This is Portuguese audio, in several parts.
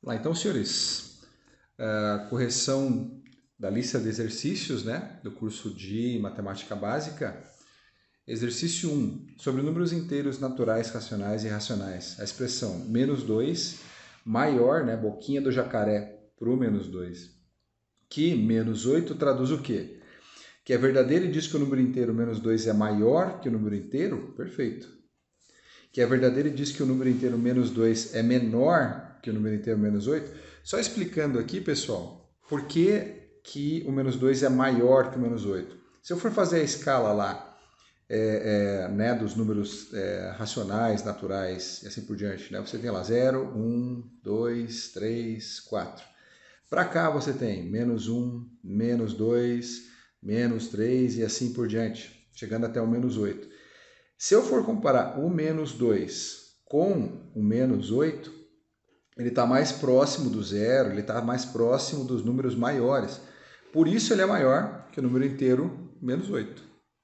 Lá então, senhores, a correção da lista de exercícios, né, do curso de Matemática Básica. Exercício 1, sobre números inteiros naturais, racionais e irracionais. A expressão menos 2 maior, né, boquinha do jacaré para o menos 2, que menos 8 traduz o quê? Que é verdadeiro e diz que o número inteiro menos 2 é maior que o número inteiro? Perfeito. Que é verdadeiro e diz que o número inteiro menos 2 é menor que o número inteiro menos 8. Só explicando aqui, pessoal, por que o menos 2 é maior que o menos 8. Se eu for fazer a escala lá, né, dos números racionais, naturais e assim por diante, né, você tem lá 0, 1, 2, 3, 4. Para cá você tem menos 1, menos 2, menos 3 e assim por diante, chegando até o menos 8. Se eu for comparar o menos 2 com o menos 8, ele está mais próximo do zero, ele está mais próximo dos números maiores. Por isso ele é maior que o número inteiro menos 8.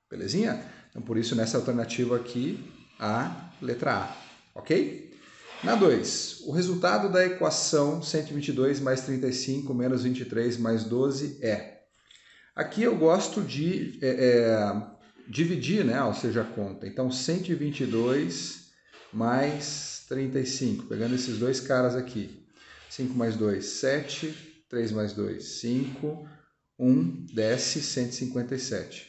Belezinha? Então por isso nessa alternativa aqui, a letra A. Ok? Na 2, o resultado da equação 122 mais 35 menos 23 mais 12 é. Aqui eu gosto de dividir, né? Ou seja, a conta. Então 122 mais 35, pegando esses dois caras aqui. 5 mais 2, 7, 3 mais 2, 5, 1, desce 157.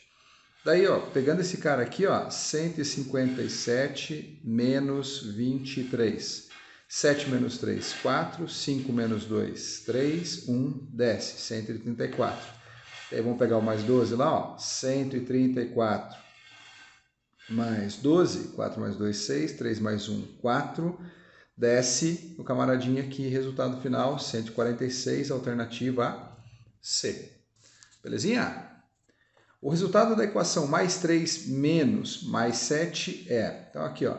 Daí, ó, pegando esse cara aqui, ó, 157 menos 23. 7 menos 3, 4. 5 menos 2, 3. 1, desce, 134. Aí vamos pegar o mais 12 lá, ó, 134 mais 12, 4 mais 2, 6, 3 mais 1, 4. Desce o camaradinho aqui, resultado final, 146, alternativa C. Belezinha? O resultado da equação mais 3 menos mais 7 é... Então aqui, ó,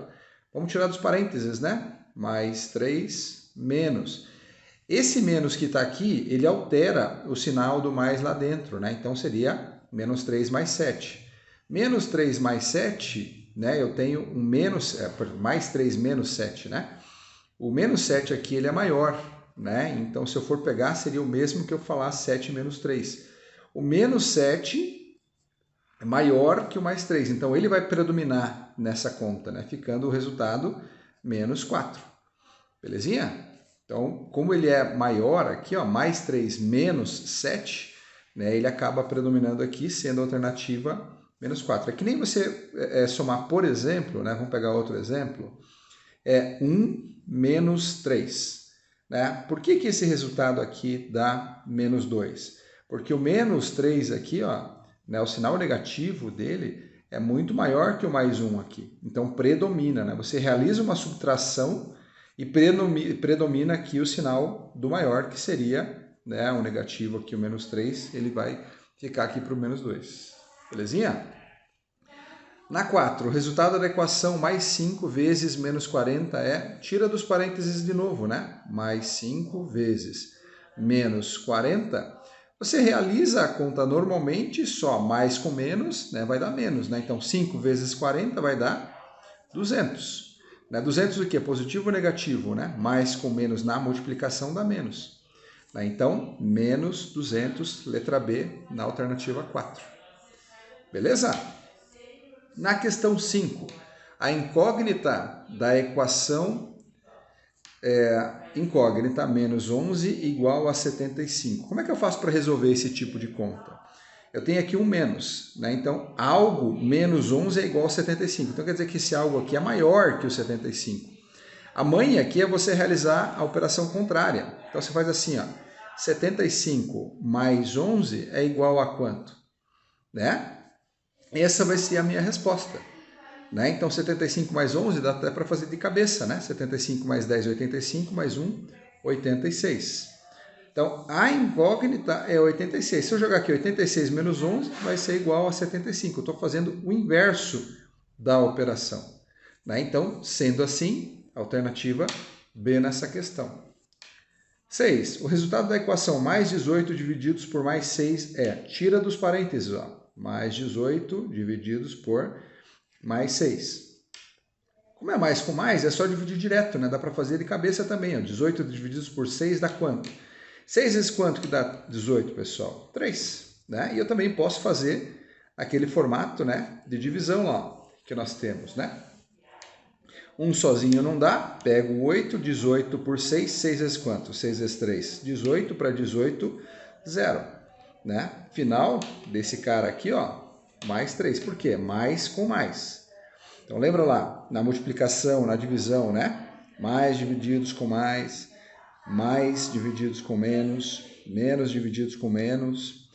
vamos tirar dos parênteses, né? Mais 3 menos. Esse menos que está aqui, ele altera o sinal do mais lá dentro, né? Então seria menos 3 mais 7. Menos 3 mais 7, né? Eu tenho um menos... mais 3 menos 7, né? O menos 7 aqui, ele é maior, né? Então se eu for pegar, seria o mesmo que eu falar 7 menos 3. O menos 7... é maior que o mais 3, então ele vai predominar nessa conta, né? Ficando o resultado menos 4. Belezinha? Então, como ele é maior aqui, ó, mais 3 menos 7, né? Ele acaba predominando aqui, sendo a alternativa menos 4. É que nem você somar, por exemplo, né? Vamos pegar outro exemplo, 1 menos 3. Né? Por que esse resultado aqui dá menos 2? Porque o menos 3 aqui, ó, né, o sinal negativo dele é muito maior que o mais 1 aqui. Então predomina, né? Você realiza uma subtração e predomina aqui o sinal do maior, que seria, né, o negativo aqui, o menos 3, ele vai ficar aqui para o menos 2. Belezinha? Na 4, o resultado da equação mais 5 vezes menos 40 é... Tira dos parênteses de novo, né? Mais 5 vezes menos 40... Você realiza a conta normalmente, só mais com menos, né, vai dar menos. Né? Então, 5 vezes 40 vai dar 200. Né? 200 o quê? Positivo ou negativo? Né? Mais com menos na multiplicação dá menos. Né? Então, menos 200, letra B, na alternativa 4. Beleza? Na questão 5, a incógnita da equação incógnita menos 11 igual a 75. Como é que eu faço para resolver esse tipo de conta? Eu tenho aqui um menos, né? Então algo menos 11 é igual a 75. Então quer dizer que esse algo aqui é maior que o 75. A manha aqui é você realizar a operação contrária. Então você faz assim, ó, 75 mais 11 é igual a quanto? Né? Essa vai ser a minha resposta. Né? Então, 75 mais 11 dá até para fazer de cabeça, né? 75 mais 10, 85, mais 1, 86. Então, a incógnita é 86. Se eu jogar aqui 86 menos 11, vai ser igual a 75. Eu estou fazendo o inverso da operação. Né? Então, sendo assim, alternativa B nessa questão. 6. O resultado da equação mais 18 divididos por mais 6 é... Tira dos parênteses, ó. Mais 18 divididos por mais 6. Como é mais com mais, é só dividir direto, né? Dá para fazer de cabeça também. Ó. 18 divididos por 6 dá quanto? 6 vezes quanto que dá 18, pessoal? 3. Né? E eu também posso fazer aquele formato, né, de divisão lá que nós temos. Né? Um sozinho não dá. Pego 8, 18 por 6. 6 vezes quanto? 6 vezes 3. 18 para 18, 0. Né? Final desse cara aqui, ó, mais 3. Por quê? Mais com mais. Então, lembra lá, na multiplicação, na divisão, né? Mais divididos com mais divididos com menos divididos com menos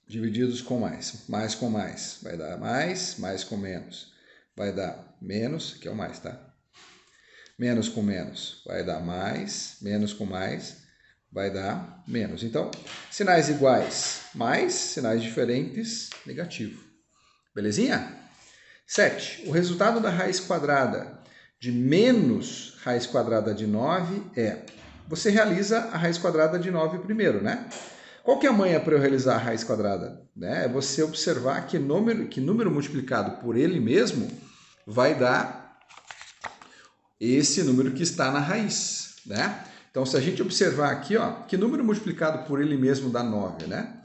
divididos com mais com mais. Vai dar mais com menos. Vai dar menos, que é o mais, tá? Menos com menos vai dar mais, menos com mais vai dar menos. Então, sinais iguais, mais, sinais diferentes, negativo. Belezinha? 7. O resultado da raiz quadrada de menos raiz quadrada de 9 é... Você realiza a raiz quadrada de 9 primeiro, né? Qual que é a manha para eu realizar a raiz quadrada? É você observar que número multiplicado por ele mesmo vai dar esse número que está na raiz, né? Então, se a gente observar aqui, ó, que número multiplicado por ele mesmo dá 9, né?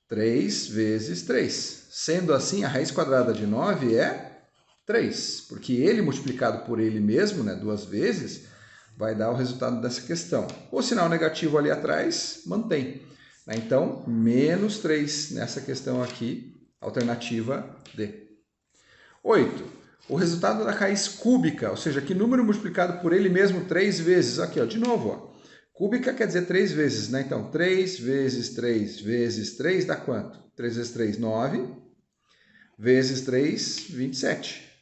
3 vezes 3. Sendo assim, a raiz quadrada de 9 é 3, porque ele multiplicado por ele mesmo, né, 2 vezes, vai dar o resultado dessa questão. O sinal negativo ali atrás mantém. Né? Então, menos 3 nessa questão aqui, alternativa D. 8. O resultado da raiz cúbica, ou seja, que número multiplicado por ele mesmo 3 vezes. Aqui, ó, de novo, ó. Cúbica quer dizer 3 vezes, né? Então, 3 vezes 3 vezes 3 dá quanto? 3 vezes 3, 9. Vezes 3, 27.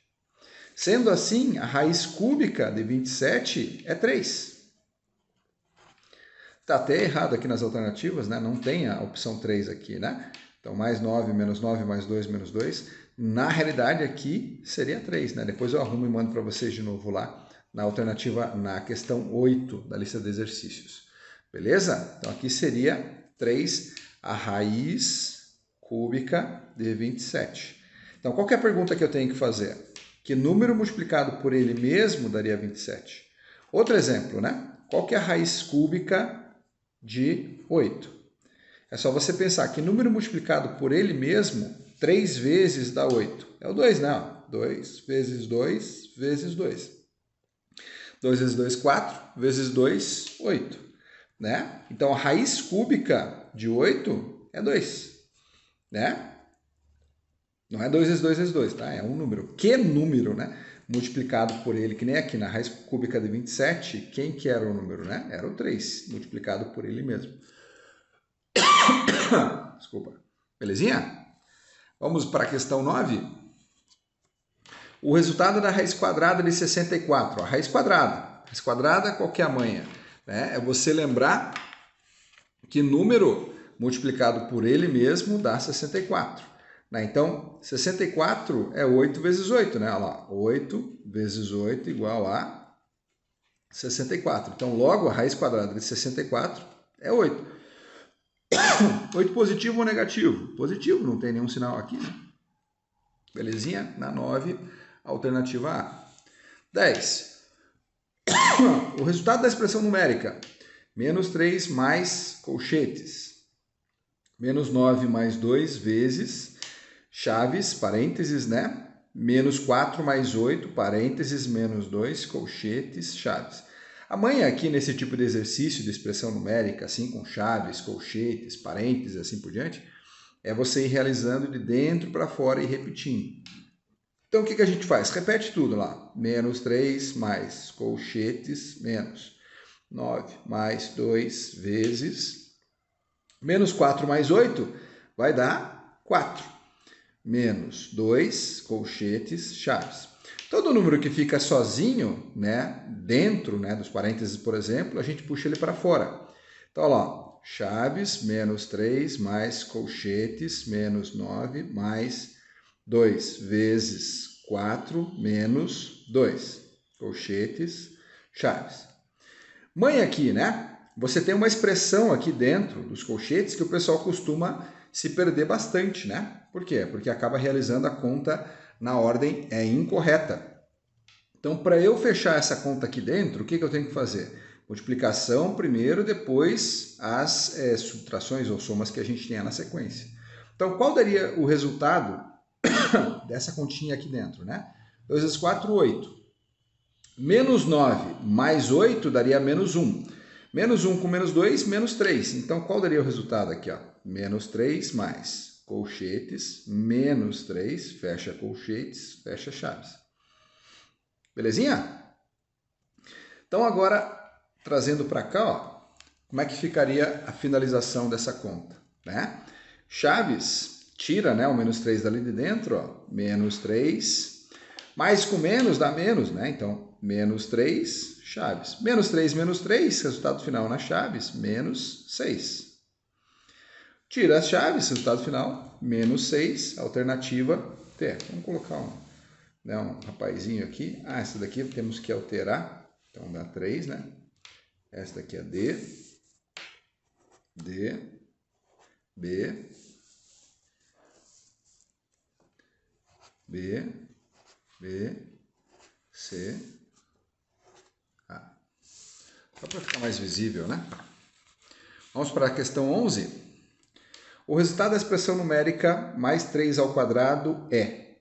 Sendo assim, a raiz cúbica de 27 é 3. Está até errado aqui nas alternativas, né? Não tem a opção 3 aqui, né? Então, mais 9, menos 9, mais 2, menos 2. Na realidade, aqui seria 3, né? Depois eu arrumo e mando para vocês de novo lá na alternativa, na questão 8 da lista de exercícios. Beleza? Então, aqui seria 3, a raiz cúbica de 27. Então, qual que é a pergunta que eu tenho que fazer? Que número multiplicado por ele mesmo daria 27? Outro exemplo, né? Qual que é a raiz cúbica de 8? É só você pensar que número multiplicado por ele mesmo 3 vezes dá 8. É o 2, né? 2 vezes 2 vezes 2. 2 vezes 2, 4. Vezes 2, 8. Né? Então, a raiz cúbica de 8 é 2. Né? Não é 2 vezes 2 vezes 2, tá? É um número. Que número, né? Multiplicado por ele, que nem aqui na raiz cúbica de 27, quem que era o número, né? Era o 3, multiplicado por ele mesmo. Desculpa. Belezinha? Vamos para a questão 9. O resultado da raiz quadrada de 64. A raiz quadrada. Raiz quadrada, qual que é a manha? É você lembrar que número multiplicado por ele mesmo dá 64. Então, 64 é 8 vezes 8, né? Olha lá, 8 vezes 8 igual a 64. Então, logo, a raiz quadrada de 64 é 8. 8 positivo ou negativo? Positivo, não tem nenhum sinal aqui, né? Belezinha? Na 9, alternativa A. 10. O resultado da expressão numérica. Menos 3 mais colchetes. Menos 9 mais 2 vezes... chaves, parênteses, né? Menos 4 mais 8, parênteses, menos 2, colchetes, chaves. A manha aqui nesse tipo de exercício de expressão numérica, assim, com chaves, colchetes, parênteses, assim por diante, é você ir realizando de dentro para fora e repetindo. Então, o que a gente faz? Repete tudo lá. Menos 3 mais colchetes, menos 9 mais 2 vezes... Menos 4 mais 8 vai dar 4. Menos 2, colchetes, chaves. Todo número que fica sozinho, né, dentro, né, dos parênteses, por exemplo, a gente puxa ele para fora. Então, olha lá, chaves, menos 3, mais colchetes, menos 9, mais 2, vezes 4, menos 2, colchetes, chaves. Mãe aqui, né? Você tem uma expressão aqui dentro dos colchetes que o pessoal costuma se perder bastante, né? Por quê? Porque acaba realizando a conta na ordem é incorreta. Então, para eu fechar essa conta aqui dentro, o que eu tenho que fazer? Multiplicação primeiro, depois as subtrações ou somas que a gente tenha na sequência. Então, qual daria o resultado dessa continha aqui dentro, né? 2 vezes 4, 8. Menos 9 mais 8 daria menos 1. Menos 1 com menos 2, menos 3. Então, qual daria o resultado aqui? Ó? Menos 3 mais colchetes, menos 3, fecha colchetes, fecha chaves. Belezinha? Então, agora, trazendo para cá, ó, como é que ficaria a finalização dessa conta, né? Chaves, tira, né, o menos 3 dali de dentro, ó, menos 3, mais com menos dá menos, né? Então, menos 3, chaves. Menos 3, resultado final na chaves, menos 6. Tira as chaves, resultado final, menos 6, alternativa T. Vamos colocar um rapazinho aqui. Ah, essa daqui temos que alterar, então dá 3, né? Essa daqui é D, B, C, A. Só para ficar mais visível, né? Vamos para a questão 11. O resultado da expressão numérica mais 3 ao quadrado é,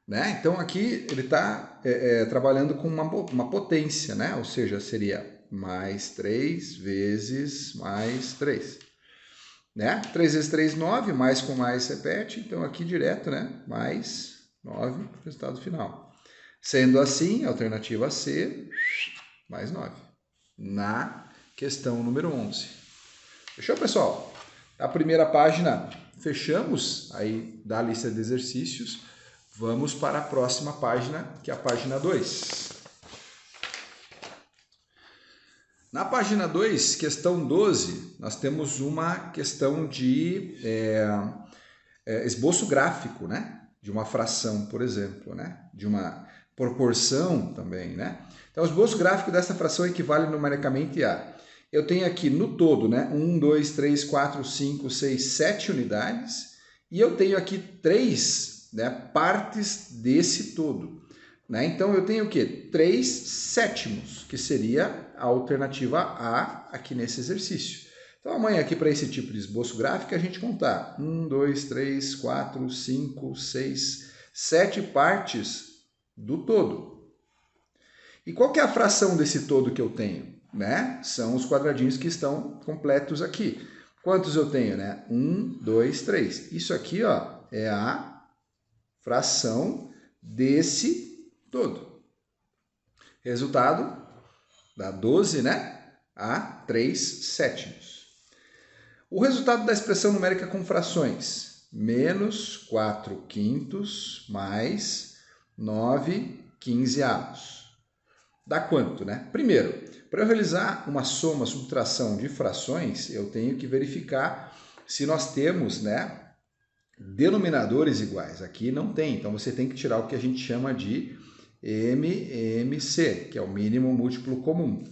né? Então aqui ele está trabalhando com uma potência, né? Ou seja, seria mais 3 vezes mais 3. Né? 3 vezes 3, 9, mais com mais repete, então aqui direto, né? Mais 9, resultado final. Sendo assim, alternativa C, mais 9. Na questão número 11. Fechou, pessoal? A primeira página fechamos aí da lista de exercícios. Vamos para a próxima página, que é a página 2. Na página 2, questão 12, nós temos uma questão de esboço gráfico, né? De uma fração, por exemplo, né? De uma proporção também, né? Então, o esboço gráfico dessa fração equivale numericamente a... Eu tenho aqui no todo, né? 1, 2, 3, 4, 5, 6, 7 unidades. E eu tenho aqui 3, né, partes desse todo. Né? Então, eu tenho o quê? 3 sétimos, que seria a alternativa A aqui nesse exercício. Então, amanhã aqui para esse tipo de esboço gráfico, a gente contar 1, 2, 3, 4, 5, 6, 7 partes do todo. E qual que é a fração desse todo que eu tenho? Né? São os quadradinhos que estão completos aqui. Quantos eu tenho? Né? 1, 2, 3. Isso aqui, ó, é a fração desse todo. Resultado, dá 12, né? A 3 sétimos. O resultado da expressão numérica com frações. Menos 4 quintos mais 9 quinzeavos. Dá quanto, né? Primeiro, para eu realizar uma soma, subtração de frações, eu tenho que verificar se nós temos, né, denominadores iguais. Aqui não tem, então você tem que tirar o que a gente chama de MMC, que é o mínimo múltiplo comum.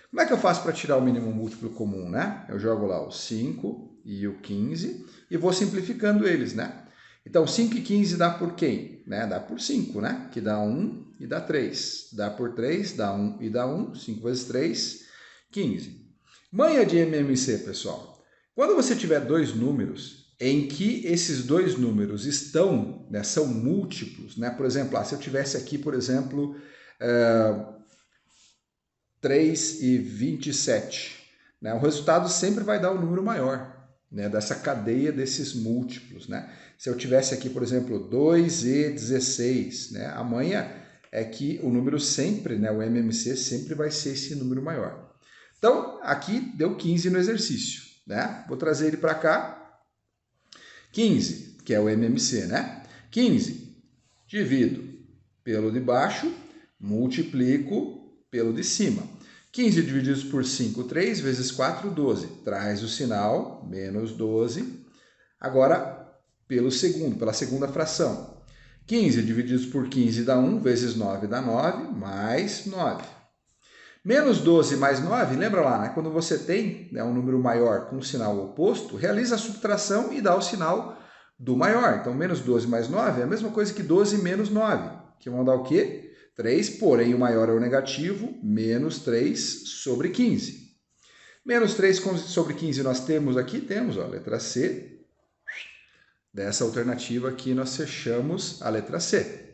Como é que eu faço para tirar o mínimo múltiplo comum, né? Eu jogo lá o 5 e o 15 e vou simplificando eles, né? Então, 5 e 15 dá por quem? Né? Dá por 5, né? Que dá 1 e dá 3. Dá por 3, dá 1 e dá 1. 5 vezes 3, 15. Manha de MMC, pessoal. Quando você tiver dois números em que esses dois números estão, né, são múltiplos, né? Por exemplo, se eu tivesse aqui, por exemplo, 3 e 27, né? O resultado sempre vai dar um número maior, né, dessa cadeia desses múltiplos, né? Se eu tivesse aqui, por exemplo, 2 e 16, né, a manha é que o número sempre, né, o MMC sempre vai ser esse número maior. Então, aqui deu 15 no exercício, né? Vou trazer ele para cá. 15, que é o MMC, né? 15 divido pelo de baixo, multiplico pelo de cima. 15 divididos por 5, 3 vezes 4, 12. Traz o sinal, menos 12. Agora, pela segunda fração. 15 divididos por 15 dá 1, vezes 9 dá 9, mais 9. Menos 12 mais 9, lembra lá, né? Quando você tem, né, um número maior com o sinal oposto, realiza a subtração e dá o sinal do maior. Então, menos 12 mais 9 é a mesma coisa que 12 menos 9, que vão dar o quê? 3, porém o maior é o negativo, menos 3 sobre 15. Menos 3 sobre 15 nós temos aqui, temos ó, a letra C. Dessa alternativa aqui nós fechamos a letra C.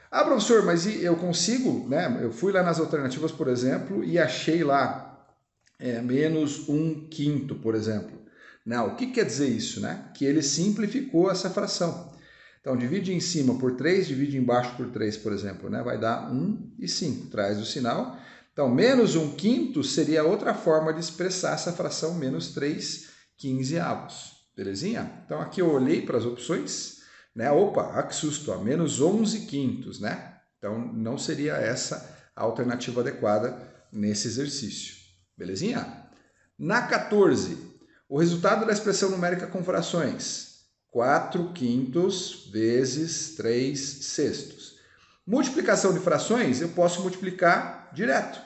Ah, professor, mas eu consigo, né? Eu fui lá nas alternativas, por exemplo, e achei lá menos 1/5, por exemplo. Não, o que quer dizer isso, né? Que ele simplificou essa fração. Então, divide em cima por 3, divide embaixo por 3, por exemplo, né? Vai dar 1/5. Traz o sinal. Então, menos 1/5 seria outra forma de expressar essa fração menos 3/15. Belezinha? Então, aqui eu olhei para as opções, né? Opa, que susto, ó, menos 11/5, né? Então, não seria essa a alternativa adequada nesse exercício. Belezinha? Na 14, o resultado da expressão numérica com frações. 4/5 vezes 3/6. Multiplicação de frações, eu posso multiplicar direto.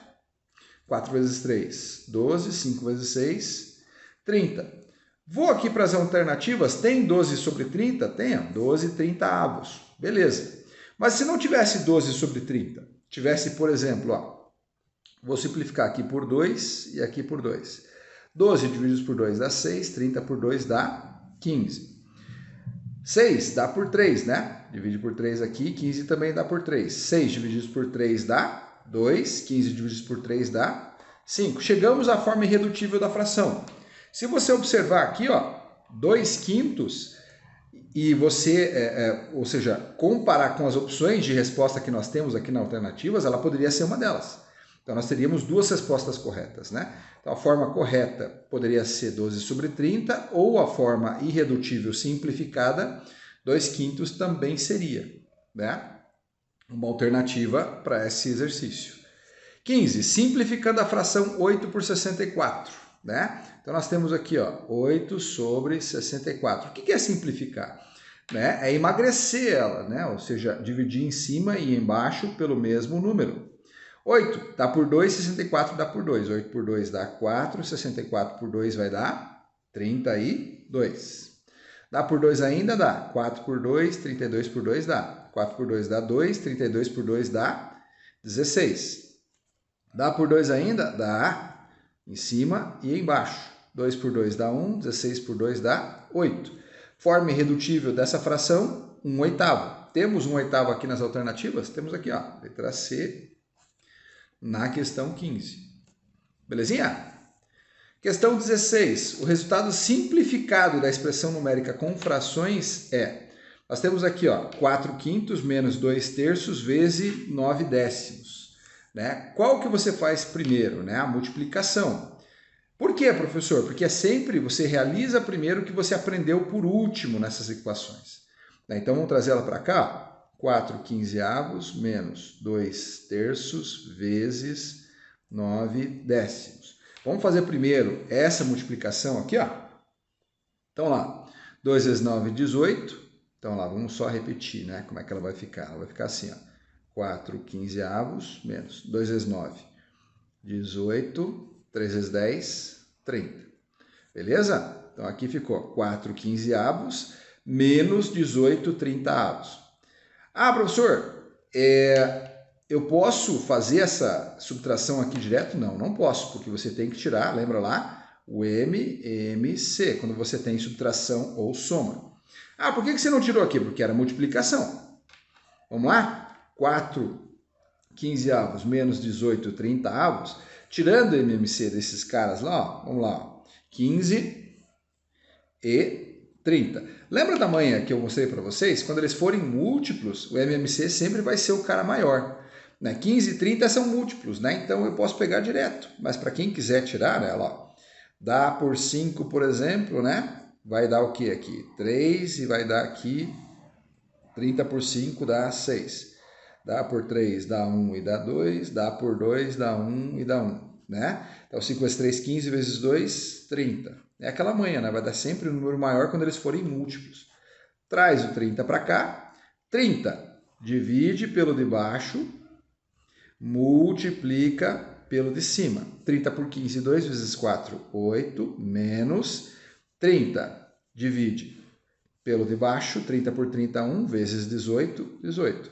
4 vezes 3, 12, 5 vezes 6, 30. Vou aqui para as alternativas, tem 12 sobre 30? Tem, 12/30. Beleza. Mas se não tivesse 12 sobre 30, tivesse, por exemplo, ó, vou simplificar aqui por 2 e aqui por 2. 12 divididos por 2 dá 6, 30 por 2 dá 15. 6 dá por 3, né? Divide por 3 aqui, 15 também dá por 3. 6 divididos por 3 dá 2, 15 divididos por 3 dá 5. Chegamos à forma irredutível da fração. Se você observar aqui, ó, 2/5 e você, ou seja, comparar com as opções de resposta que nós temos aqui nas alternativas, ela poderia ser uma delas. Então, nós teríamos duas respostas corretas, né? Então, a forma correta poderia ser 12 sobre 30, ou a forma irredutível simplificada, 2/5 também seria, né? Uma alternativa para esse exercício. 15. Simplificando a fração 8 por 64, né? Então, nós temos aqui, ó, 8 sobre 64. O que é simplificar? Né? É emagrecer ela, né? Ou seja, dividir em cima e embaixo pelo mesmo número. 8 dá por 2, 64 dá por 2. 8 por 2 dá 4, 64 por 2 vai dar 32. Dá por 2 ainda? Dá. 4 por 2, 32 por 2 dá. 4 por 2 dá 2, 32 por 2 dá 16. Dá por 2 ainda? Dá. Em cima e embaixo. 2 por 2 dá 1, 16 por 2 dá 8. Forma irredutível dessa fração, 1/8. Temos 1/8 aqui nas alternativas? Temos aqui, ó, letra C, na questão 15. Belezinha? Questão 16. O resultado simplificado da expressão numérica com frações é... Nós temos aqui, ó, 4/5 menos 2/3 vezes 9/10. Né? Qual que você faz primeiro? Né? A multiplicação. Por quê, professor? Porque é sempre você realiza primeiro o que você aprendeu por último nessas equações. Né? Então, vamos trazer ela para cá. 4/15 menos 2/3 vezes 9/10. Vamos fazer primeiro essa multiplicação aqui, ó. Então lá, 2 vezes 9, 18. Então lá, vamos só repetir, né? Como é que ela vai ficar? Ela vai ficar assim, ó. 4/15 menos 2 vezes 9, 18. 3 vezes 10, 30. Beleza? Então aqui ficou 4/15 menos 18/30. Ah, professor, eu posso fazer essa subtração aqui direto? Não, não posso, porque você tem que tirar, lembra lá, o MMC, quando você tem subtração ou soma. Ah, por que você não tirou aqui? Porque era multiplicação. Vamos lá? 4/15 menos 18/30, tirando o MMC desses caras lá, ó, vamos lá, ó, 15 e 30. Lembra da manha que eu mostrei para vocês? Quando eles forem múltiplos, o MMC sempre vai ser o cara maior. Né? 15 e 30 são múltiplos, né? Então eu posso pegar direto. Mas para quem quiser tirar, né, ó, dá por 5, por exemplo, né? Vai dar o que aqui? 3 e vai dar aqui 30 por 5 dá 6. Dá por 3 dá 1 e dá 2. Dá por 2 dá 1 e dá 1. Né? Então 5 vezes 3, 15 vezes 2, 30. É aquela manha, né? Vai dar sempre um número maior quando eles forem múltiplos. Traz o 30 para cá. 30 divide pelo de baixo, multiplica pelo de cima. 30 por 15, 2 vezes 4, 8, menos 30 divide pelo de baixo, 30 por 30, 1, vezes 18, 18.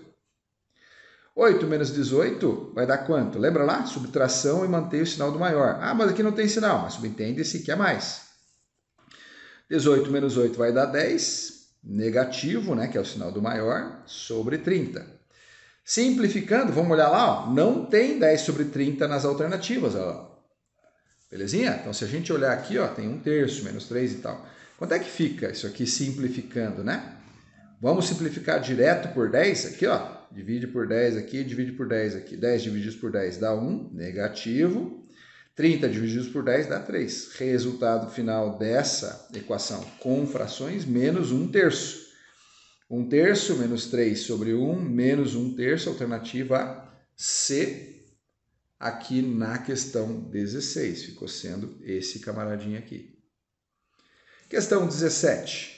8 menos 18 vai dar quanto? Lembra lá? Subtração e manter o sinal do maior. Ah, mas aqui não tem sinal, mas subentende-se que é mais. 18 menos 8 vai dar 10, negativo, né, que é o sinal do maior, sobre 30. Simplificando, vamos olhar lá, ó, não tem 10 sobre 30 nas alternativas. Ó. Belezinha? Então, se a gente olhar aqui, ó, tem 1/3, menos 3 e tal. Quanto é que fica isso aqui simplificando, né? Vamos simplificar direto por 10 aqui, ó. Divide por 10 aqui, divide por 10 aqui. 10 divididos por 10 dá 1, negativo. 30 divididos por 10 dá 3. Resultado final dessa equação com frações, menos 1/3. 1/3 menos 3 sobre 1, menos 1/3, alternativa C, aqui na questão 16. Ficou sendo esse camaradinho aqui. Questão 17.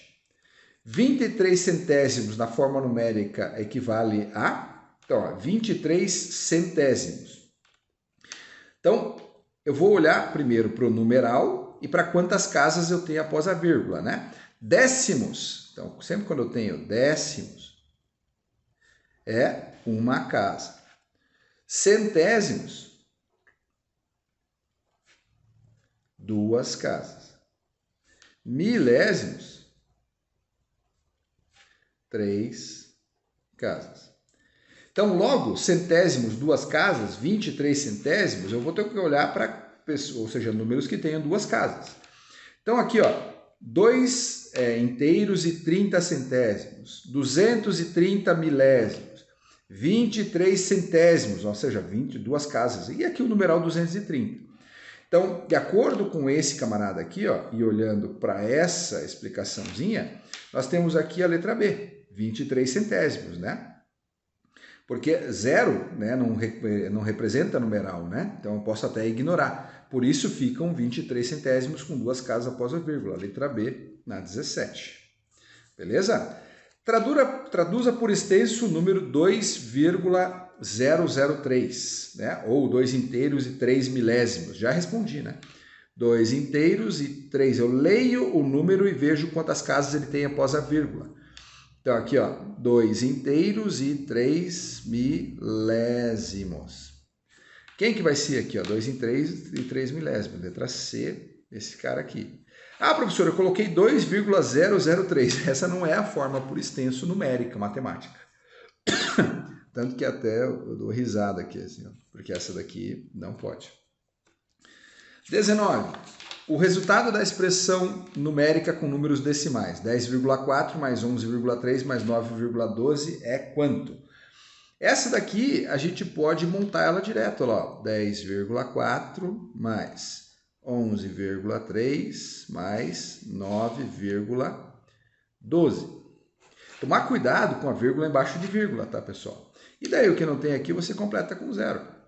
23 centésimos na forma numérica equivale a... Então, ó, 23 centésimos. Então, eu vou olhar primeiro para o numeral e para quantas casas eu tenho após a vírgula, né? Décimos. Então, sempre quando eu tenho décimos, é uma casa. Centésimos, 2 casas. Milésimos, 3 casas. Então, logo, centésimos, 2 casas, 23 centésimos, eu vou ter que olhar para, ou seja, números que tenham 2 casas. Então, aqui, ó, 2 inteiros e 30 centésimos, 230 milésimos, 23 centésimos, ou seja, 22 casas. E aqui o numeral 230. Então, de acordo com esse camarada aqui, ó, e olhando para essa explicaçãozinha, nós temos aqui a letra B, 23 centésimos, né? Porque 0, né, não representa numeral, né? Então eu posso até ignorar. Por isso ficam 23 centésimos com 2 casas após a vírgula, letra B na 17. Beleza? Traduza por extenso o número 2,003, né? Ou 2 inteiros e 3 milésimos. Já respondi, né? 2 inteiros e 3. Eu leio o número e vejo quantas casas ele tem após a vírgula. Então, aqui, ó, 2 inteiros e 3 milésimos. Quem que vai ser aqui, ó? 2 inteiros e 3 milésimos. Letra C, esse cara aqui. Ah, professor, eu coloquei 2,003. Essa não é a forma por extenso numérica, matemática. Tanto que até eu dou risada aqui, assim, ó, porque essa daqui não pode. 19. O resultado da expressão numérica com números decimais. 10,4 mais 11,3 mais 9,12 é quanto? Essa daqui a gente pode montar ela direto, ó. 10,4 mais 11,3 mais 9,12. Tomar cuidado com a vírgula embaixo de vírgula, tá, pessoal? E daí o que não tem aqui você completa com 0.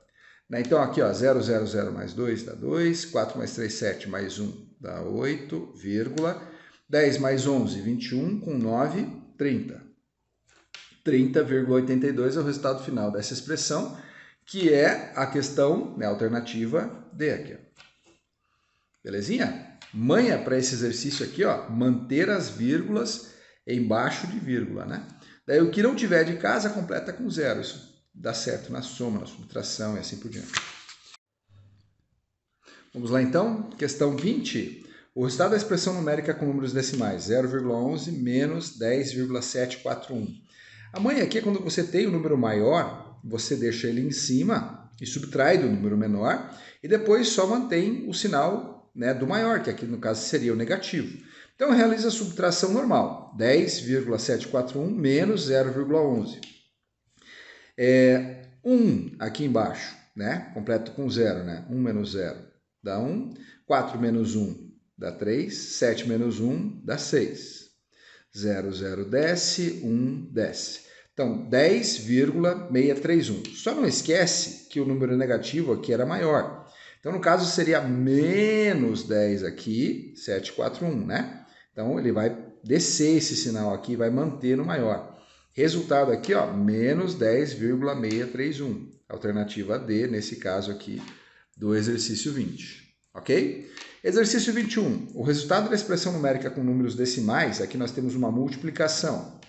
Então, aqui, ó, 0, 0, 0 mais 2 dá 2, 4 mais 3, 7 mais 1 dá 8, vírgula, 10 mais 11, 21, com 9, 30. 30,82 é o resultado final dessa expressão, que é a questão, né, alternativa D aqui, ó. Belezinha? Manha para esse exercício aqui, ó, manter as vírgulas embaixo de vírgula, né? Daí o que não tiver de casa, completa com 0, isso dá certo na soma, na subtração e assim por diante. Vamos lá então, questão 20. O resultado da expressão numérica com números decimais, 0,11 menos 10,741. A manha aqui é quando você tem o número maior, você deixa ele em cima e subtrai do número menor e depois só mantém o sinal, né, do maior, que aqui no caso seria o negativo. Então realiza a subtração normal, 10,741 menos 0,11. 1 aqui embaixo, né? Completo com 0, né? 1 menos 0 dá 1, 4 menos 1 dá 3, 7 menos 1 dá 6. 0, 0 desce, 1 desce. Então, 10,631. Só não esquece que o número negativo aqui era maior. Então, no caso, seria menos 10 aqui, 741, né? Então, ele vai descer esse sinal aqui e vai manter no maior. Resultado aqui, ó, menos 10,631. Alternativa D, nesse caso aqui, do exercício 20. Ok? Exercício 21. O resultado da expressão numérica com números decimais, aqui nós temos uma multiplicação.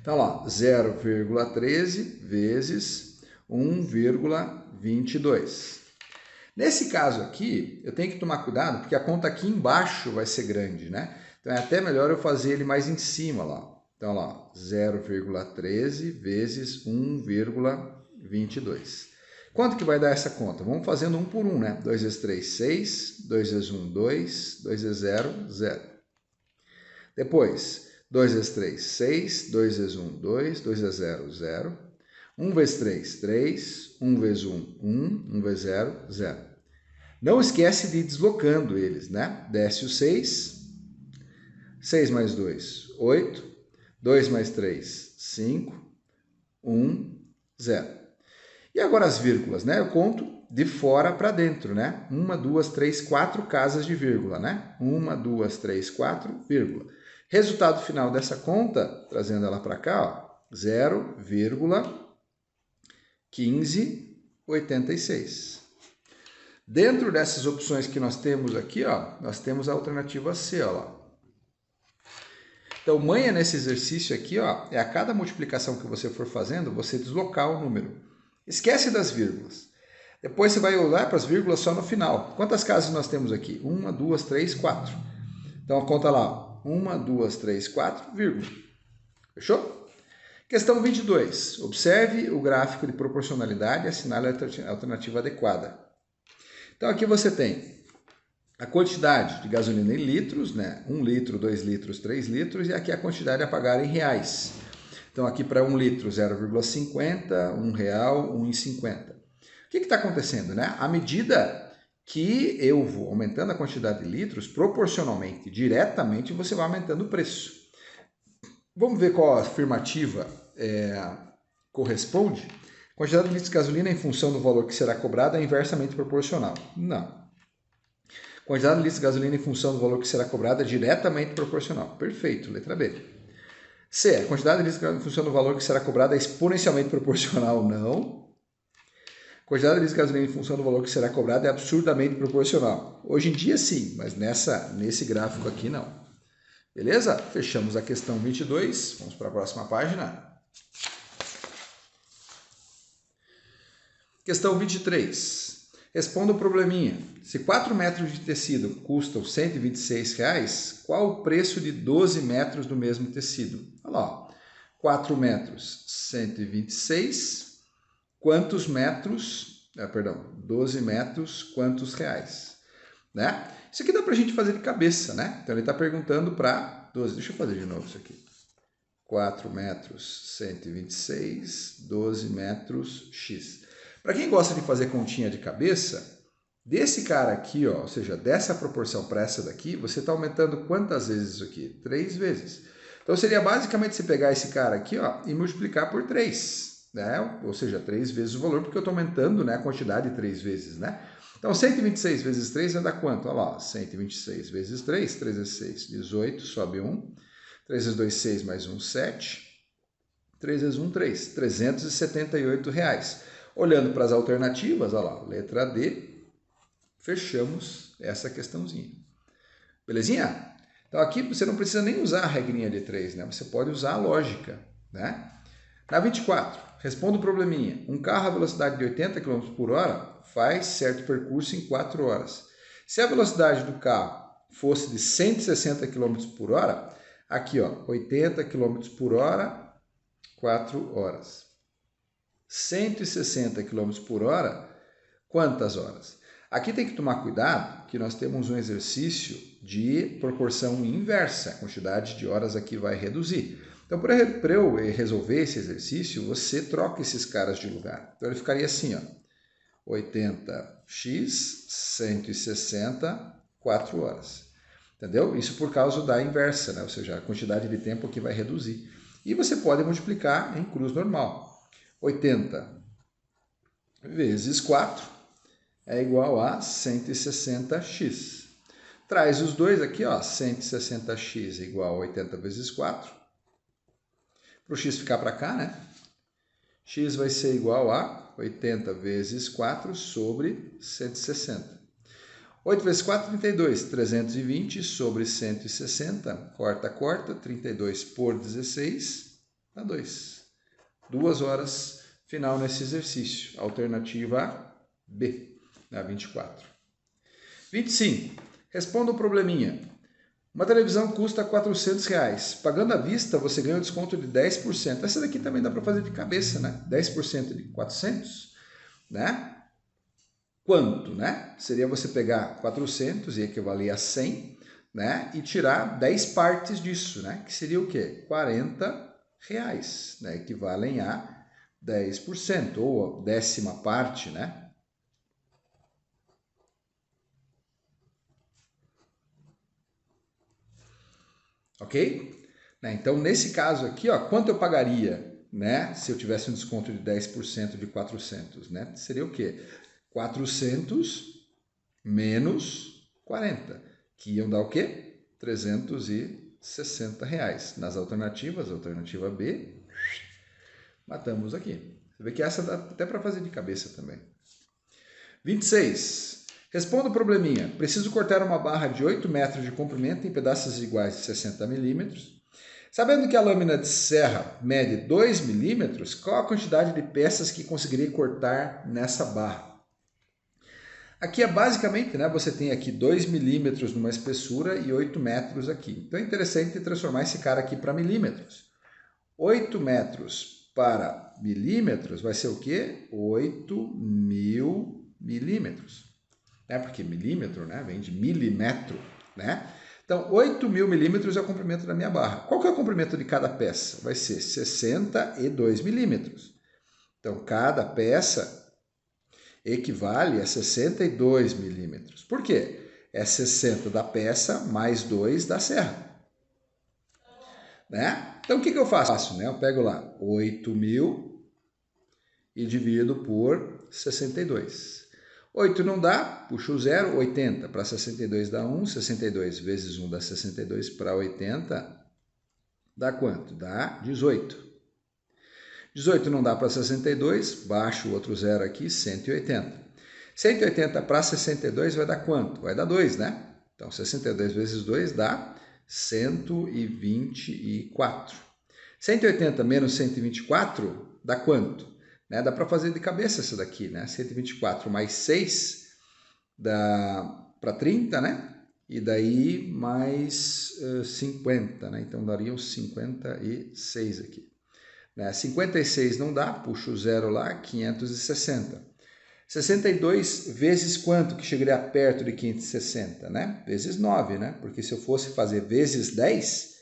Então, lá, 0,13 vezes 1,22. Nesse caso aqui, eu tenho que tomar cuidado, porque a conta aqui embaixo vai ser grande, né? Então, é até melhor eu fazer ele mais em cima, lá. Então, lá, 0,13 vezes 1,22. Quanto que vai dar essa conta? Vamos fazendo um por um, né? 2 vezes 3, 6. 2 vezes 1, 2. 2 vezes 0, 0. Depois, 2 vezes 3, 6. 2 vezes 1, 2. 2 vezes 0, 0. 1 vezes 3, 3. 1 vezes 1, 1. 1 vezes 0, 0. Não esquece de ir deslocando eles, né? Desce o 6. 6 mais 2, 8. 2 mais 3, 5. 1, 0. E agora as vírgulas, né? Eu conto de fora para dentro, né? 1, 2, 3, 4 casas de vírgula, né? 1, 2, 3, 4, vírgula. Resultado final dessa conta, trazendo ela para cá, ó, 0,1586. Dentro dessas opções que nós temos aqui, ó, nós temos a alternativa C, ó lá. Então, manha nesse exercício aqui, ó, é a cada multiplicação que você for fazendo, você deslocar o número. Esquece das vírgulas. Depois você vai olhar para as vírgulas só no final. Quantas casas nós temos aqui? 1, 2, 3, 4. Então, conta lá. 1, 2, 3, 4, vírgula. Fechou? Questão 22. Observe o gráfico de proporcionalidade e assinale a alternativa adequada. Então, aqui você tem a quantidade de gasolina em litros, né? 1 litro, 2 litros, 3 litros, e aqui a quantidade a pagar em reais. Então, aqui para 1 litro, 0,50, R$1, 1,50. O que está acontecendo, né? À medida que eu vou aumentando a quantidade de litros, proporcionalmente, diretamente, você vai aumentando o preço. Vamos ver qual afirmativa corresponde? A quantidade de litros de gasolina em função do valor que será cobrado é inversamente proporcional. Não. A quantidade de litros de gasolina em função do valor que será cobrado é diretamente proporcional. Perfeito, letra B. C. A quantidade de litros em função do valor que será cobrado é exponencialmente proporcional. Não. A quantidade de litros de gasolina em função do valor que será cobrado é absurdamente proporcional. Hoje em dia, sim, mas nesse gráfico aqui, não. Beleza? Fechamos a questão 22. Vamos para a próxima página. Questão 23. Responda o probleminha. Se 4 metros de tecido custam R$ 126, qual o preço de 12 metros do mesmo tecido? Olha lá, 4 metros, 126. Quantos metros? 12 metros, quantos reais? Né? Isso aqui dá para a gente fazer de cabeça, né? Então ele está perguntando para 12. Deixa eu fazer de novo isso aqui. 4 metros, 126, 12 metros, x. Para quem gosta de fazer continha de cabeça, desse cara aqui, ó, ou seja, dessa proporção para essa daqui, você está aumentando quantas vezes isso aqui? 3 vezes. Então seria basicamente você pegar esse cara aqui, ó, e multiplicar por 3, né? Ou seja, 3 vezes o valor, porque eu estou aumentando, né, a quantidade 3 vezes, né? Então 126 vezes 3 vai dar quanto? Olha lá, 126 vezes 3, 3 vezes 6, 18, sobe 1. 3 vezes 2, 6, mais 1, 7. 3 vezes 1, 3. R$378. Olhando para as alternativas, olha lá, letra D, fechamos essa questãozinha. Belezinha? Então aqui você não precisa nem usar a regrinha de 3, né? Você pode usar a lógica, né? Na 24, responda o probleminha. Um carro a velocidade de 80 km por hora faz certo percurso em 4 horas. Se a velocidade do carro fosse de 160 km por hora, aqui, ó, 80 km por hora, 4 horas. 160 km por hora, quantas horas? Aqui tem que tomar cuidado que nós temos um exercício de proporção inversa. A quantidade de horas aqui vai reduzir. Então, para eu resolver esse exercício, você troca esses caras de lugar. Então, ele ficaria assim, ó, 80x, 160, 4 horas. Entendeu? Isso por causa da inversa, né? Ou seja, a quantidade de tempo aqui vai reduzir. E você pode multiplicar em cruz normal. 80 vezes 4 é igual a 160x. Traz os dois aqui, ó, 160x igual a 80 vezes 4. Para o x ficar para cá, né? X vai ser igual a 80 vezes 4 sobre 160. 8 vezes 4, 32. 320 sobre 160. Corta, corta. 32 por 16 dá 2. 2 horas final nesse exercício. Alternativa B, na 24. 25. Responda o probleminha. Uma televisão custa R$400. Pagando à vista, você ganha um desconto de 10%. Essa daqui também dá para fazer de cabeça, né? 10% de 400, né? Quanto, né? Seria você pegar 400 e equivaler a 100, né? E tirar 10 partes disso, né? Que seria o quê? R$40, né? Equivalem a 10%, ou a 10ª parte, né? Ok? Então, nesse caso aqui, ó, quanto eu pagaria, né? Se eu tivesse um desconto de 10% de 400, né? Seria o quê? 400 menos 40, que iam dar o quê? R$360. Nas alternativas, alternativa B, matamos aqui. Você vê que essa dá até para fazer de cabeça também. 26. Responda o probleminha. Preciso cortar uma barra de 8 metros de comprimento em pedaços iguais de 60 milímetros. Sabendo que a lâmina de serra mede 2 milímetros, qual a quantidade de peças que conseguirei cortar nessa barra? Aqui é basicamente, né, você tem aqui 2 milímetros numa espessura e 8 metros aqui. Então é interessante transformar esse cara aqui para milímetros. 8 metros para milímetros vai ser o quê? 8.000 milímetros. Porque milímetro, né, vem de milímetro, né? Então, 8.000 milímetros é o comprimento da minha barra. Qual que é o comprimento de cada peça? Vai ser 62 milímetros. Então, cada peça equivale a 62 milímetros. Por quê? É 60 da peça mais 2 da serra. Né? Então, o que eu faço? Eu pego lá 8.000 e divido por 62. 8 não dá, puxo o 0, 80 para 62 dá 1, 62 vezes 1 dá 62 para 80, dá quanto? Dá 18. 18 não dá para 62, baixo o outro 0 aqui, 180. 180 para 62 vai dar quanto? Vai dar 2, né? Então 62 vezes 2 dá 124. 180 menos 124 dá quanto? Dá para fazer de cabeça essa daqui, né? 124 mais 6 dá para 30, né? E daí mais 50, né? Então dariam 56 aqui. 56 não dá, puxa o 0 lá, 560. 62 vezes quanto que chegaria perto de 560, né? Vezes 9, né? Porque se eu fosse fazer vezes 10,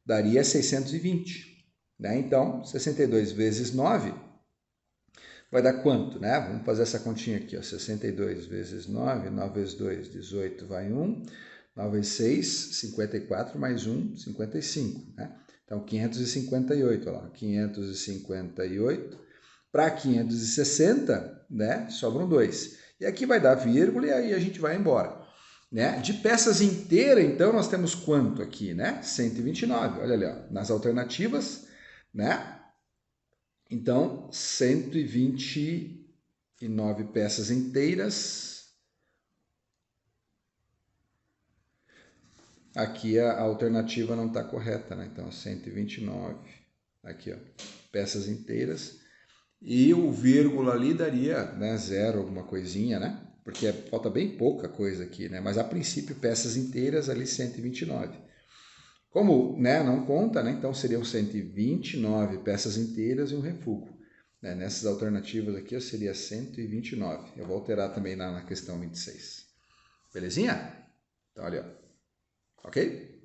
daria 620, né? Então, 62 vezes 9 vai dar quanto, né? Vamos fazer essa continha aqui, ó. 62 vezes 9, 9 vezes 2, 18, vai 1. 9 vezes 6, 54, mais 1, 55, né? Então, 558, ó lá, 558. Para 560, né? Sobram 2. E aqui vai dar vírgula e aí a gente vai embora. Né? De peças inteiras, então, nós temos quanto aqui, né? 129, olha ali, ó, nas alternativas, né? Então, 129 peças inteiras. Aqui a alternativa não está correta, né? Então, 129. Aqui, ó, peças inteiras. E o vírgula ali daria, né, 0, alguma coisinha, né? Porque falta bem pouca coisa aqui, né? Mas a princípio, peças inteiras ali, 129. Como, né, não conta, né, então seriam 129 peças inteiras e um refúgio. Né? Nessas alternativas aqui seria 129. Eu vou alterar também na questão 26. Belezinha? Então, olha, ó. Ok?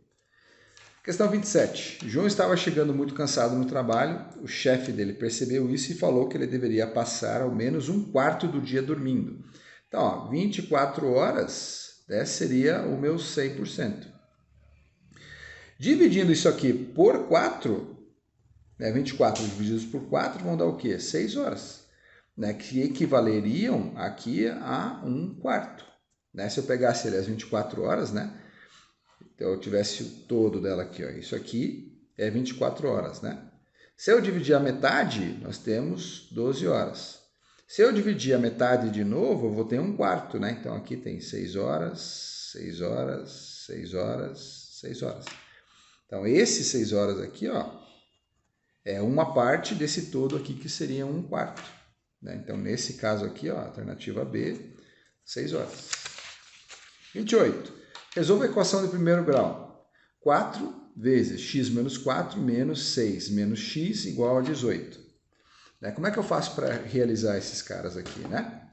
Questão 27. João estava chegando muito cansado no trabalho. O chefe dele percebeu isso e falou que ele deveria passar ao menos um quarto do dia dormindo. Então, ó, 24 horas, né, seria o meu 100%. Dividindo isso aqui por 4, né, 24 divididos por 4 vão dar o quê? 6 horas, né, que equivaleriam aqui a um quarto. Né? Se eu pegasse as 24 horas, né, então eu tivesse o todo dela aqui, ó, isso aqui é 24 horas. Né? Se eu dividir a metade, nós temos 12 horas. Se eu dividir a metade de novo, eu vou ter 1/4, né? Então aqui tem 6 horas, 6 horas, 6 horas, 6 horas. Então esses 6 horas aqui, ó, é uma parte desse todo aqui que seria 1/4. Né? Então nesse caso aqui, ó, alternativa B, 6 horas. 28. Resolva a equação de primeiro grau. 4 vezes x menos 4 menos 6 menos x igual a 18. Como é que eu faço para realizar esses caras aqui, né?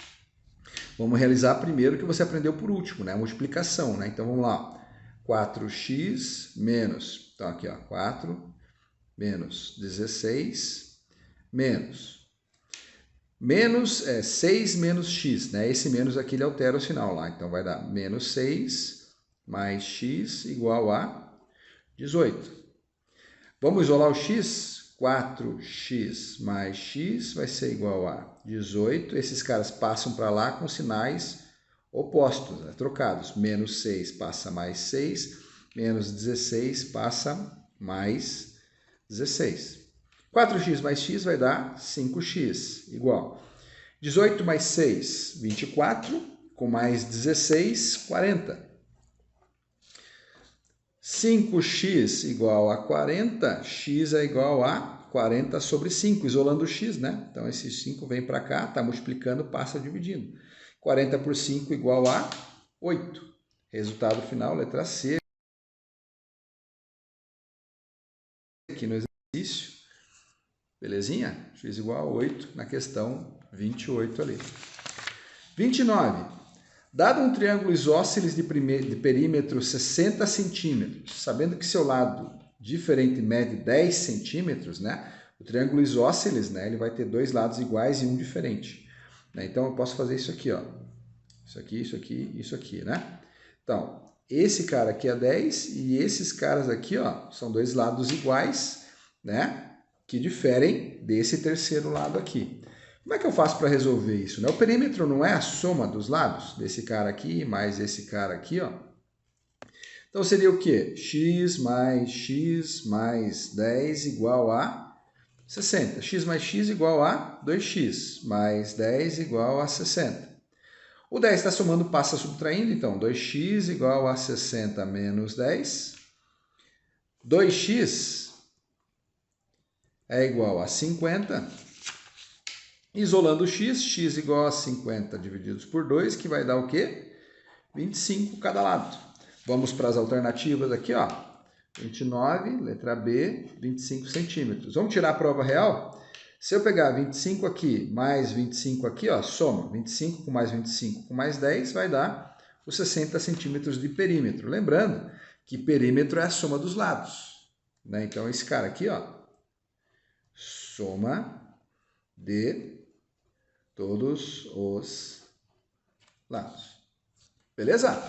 Vamos realizar primeiro o que você aprendeu por último, né? A multiplicação, né? Então, vamos lá. 4x menos, então aqui, ó, 4 menos 16 menos 6 menos x, né? Esse menos aqui ele altera o sinal lá, então vai dar menos 6 mais x igual a 18. Vamos isolar o x? 4x mais x vai ser igual a 18. Esses caras passam para lá com sinais opostos, né? Trocados. Menos 6 passa mais 6, menos 16 passa mais 16. 4x mais x vai dar 5x, igual. 18 mais 6, 24, com mais 16, 40. 5x igual a 40, x é igual a 40 sobre 5, isolando o x, né? Então, esse 5 vem para cá, está multiplicando, passa dividindo. 40 por 5 igual a 8. Resultado final, letra C. Aqui no exercício, belezinha? X igual a 8 na questão 28 ali. 29. Dado um triângulo isósceles de perímetro 60 centímetros, sabendo que seu lado diferente mede 10 centímetros, né? O triângulo isósceles, né? Ele vai ter dois lados iguais e um diferente. Né? Então, eu posso fazer isso aqui, ó. Isso aqui, isso aqui, isso aqui, né? Então, esse cara aqui é 10 e esses caras aqui, ó, são dois lados iguais, né? Que diferem desse terceiro lado aqui. Como é que eu faço para resolver isso? Né? O perímetro não é a soma dos lados, desse cara aqui mais esse cara aqui, ó. Então seria o quê? X mais 10 igual a 60. X mais x igual a 2x, mais 10 igual a 60. O 10 está somando, passa subtraindo, então 2x igual a 60 menos 10. 2x é igual a 50. Isolando o x, x igual a 50 divididos por 2, que vai dar o quê? 25 cada lado. Vamos para as alternativas aqui, ó. 29, letra B, 25 centímetros. Vamos tirar a prova real? Se eu pegar 25 aqui, mais 25 aqui, ó, soma. 25 com mais 10 vai dar os 60 centímetros de perímetro. Lembrando que perímetro é a soma dos lados. Né? Então, esse cara aqui, ó, soma de todos os lados. Beleza?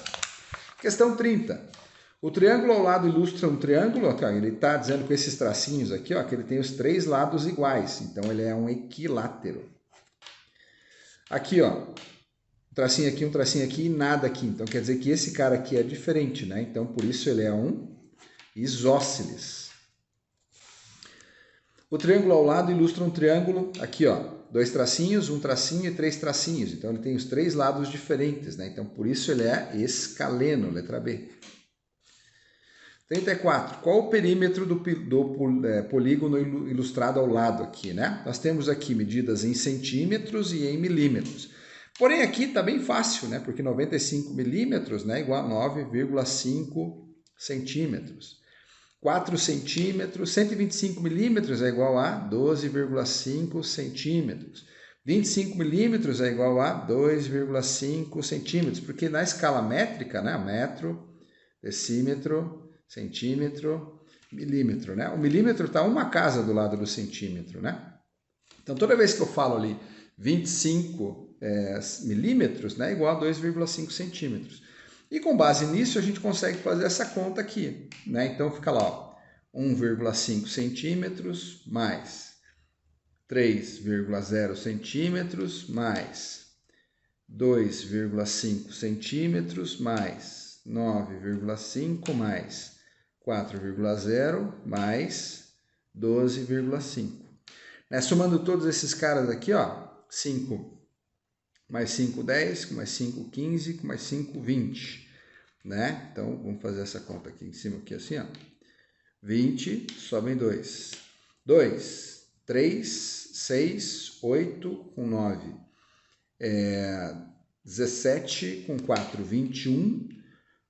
Questão 30. O triângulo ao lado ilustra um triângulo, ó, ele está dizendo com esses tracinhos aqui, ó, que ele tem os três lados iguais, então ele é um equilátero. Aqui, ó, um tracinho aqui e nada aqui, então quer dizer que esse cara aqui é diferente, né? Então por isso ele é um isósceles. O triângulo ao lado ilustra um triângulo, aqui, ó, dois tracinhos, um tracinho e três tracinhos. Então, ele tem os três lados diferentes, né? Então, por isso ele é escaleno, letra B. 34. Qual o perímetro do polígono ilustrado ao lado aqui, né? Nós temos aqui medidas em centímetros e em milímetros. Porém, aqui está bem fácil, né? Porque 95 milímetros, né, igual a 9,5 centímetros. 4 centímetros, 125 milímetros é igual a 12,5 centímetros. 25 milímetros é igual a 2,5 centímetros, porque na escala métrica, né, metro, decímetro, centímetro, milímetro, né? O milímetro está uma casa do lado do centímetro, né? Então, toda vez que eu falo ali 25 milímetros, né, é igual a 2,5 centímetros. E com base nisso, a gente consegue fazer essa conta aqui, né? Então, fica lá, 1,5 centímetros mais 3,0 centímetros mais 2,5 centímetros mais 9,5 mais 4,0 mais 12,5. Somando todos esses caras aqui, ó, 5 mais 5, 10, com mais 5, 15, com mais 5, 20, né? Então, vamos fazer essa conta aqui em cima, aqui assim, ó. 20, sobem 2. 2, 3, 6, 8, com 9. 17, com 4, 21,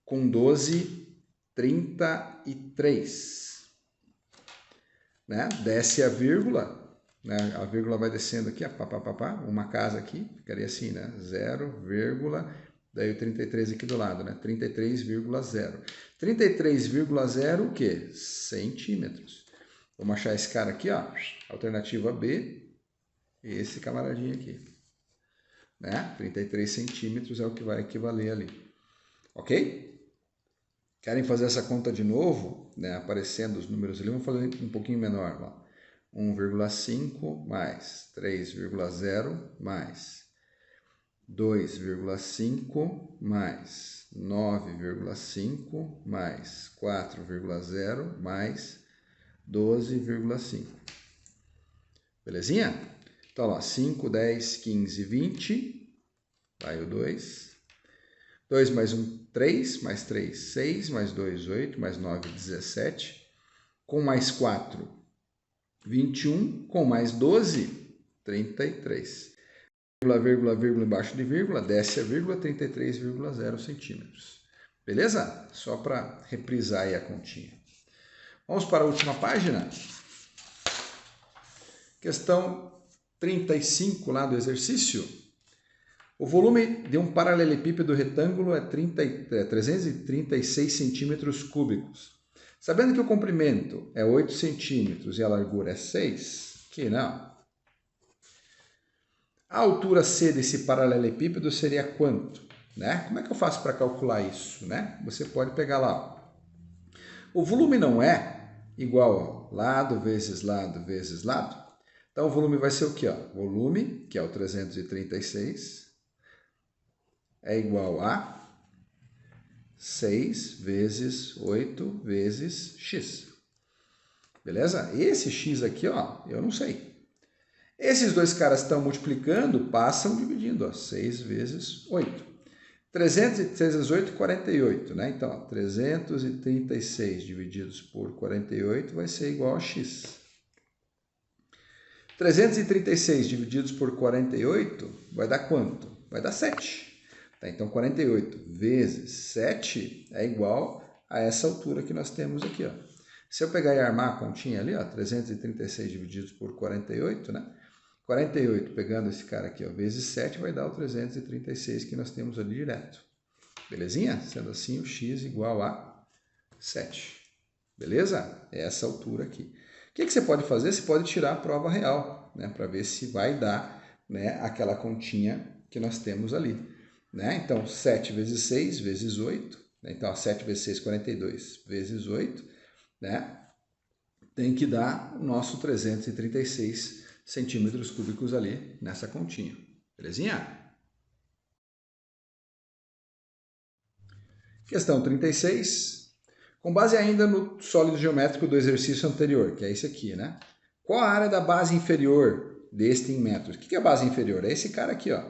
com 12, 33. Né? Desce a vírgula, né? A vírgula vai descendo aqui, uma casa aqui, ficaria assim, né? 0, daí o 33 aqui do lado, né? 33,0. 33,0 o quê? Centímetros. Vamos achar esse cara aqui, ó, alternativa B, esse camaradinho aqui, né? 33 centímetros é o que vai equivaler ali, ok? Querem fazer essa conta de novo, né? Aparecendo os números ali, vamos fazer um pouquinho menor, ó. 1,5 mais 3,0 mais 2,5 mais 9,5 mais 4,0 mais 12,5. Belezinha? Então, ó, 5, 10, 15, 20. Vai o 2. 2 mais 1, 3. Mais 3, 6. Mais 2, 8. Mais 9, 17. Com mais 4, 21. Com mais 12, 33. Vírgula embaixo de vírgula, desce a vírgula, 33,0 centímetros. Beleza? Só para reprisar aí a continha. Vamos para a última página. Questão 35 lá do exercício. O volume de um paralelepípedo retângulo é 336 centímetros cúbicos. Sabendo que o comprimento é 8 centímetros e a largura é 6, que não. A altura C desse paralelepípedo seria quanto? Né? Como é que eu faço para calcular isso? Né? Você pode pegar lá. Ó. O volume não é igual a lado vezes lado vezes lado. Então, o volume vai ser o quê? Ó? Volume, que é o 336, é igual a 6 vezes 8 vezes x. Beleza? Esse x aqui, ó, eu não sei. Esses dois caras estão multiplicando, passam dividindo, ó, 6 vezes 8. 336 vezes 8, 48, né? Então, ó, 336 divididos por 48 vai ser igual a x. 336 divididos por 48 vai dar quanto? Vai dar 7. Tá? Então, 48 vezes 7 é igual a essa altura que nós temos aqui, ó. Se eu pegar e armar a continha ali, ó, 336 divididos por 48, né? 48, pegando esse cara aqui, ó, vezes 7, vai dar o 336 que nós temos ali direto. Belezinha? Sendo assim, o x igual a 7. Beleza? É essa altura aqui. O que você pode fazer? Você pode tirar a prova real, né? Para ver se vai dar, né, aquela continha que nós temos ali. Né? Então, 7 vezes 6 vezes 8. Né? Então, 7 vezes 6, 42 vezes 8. Né? Tem que dar o nosso 336 centímetros cúbicos ali nessa continha. Belezinha? Questão 36. Com base ainda no sólido geométrico do exercício anterior, que é esse aqui, né? Qual a área da base inferior deste em metros? O que é a base inferior? É esse cara aqui, ó.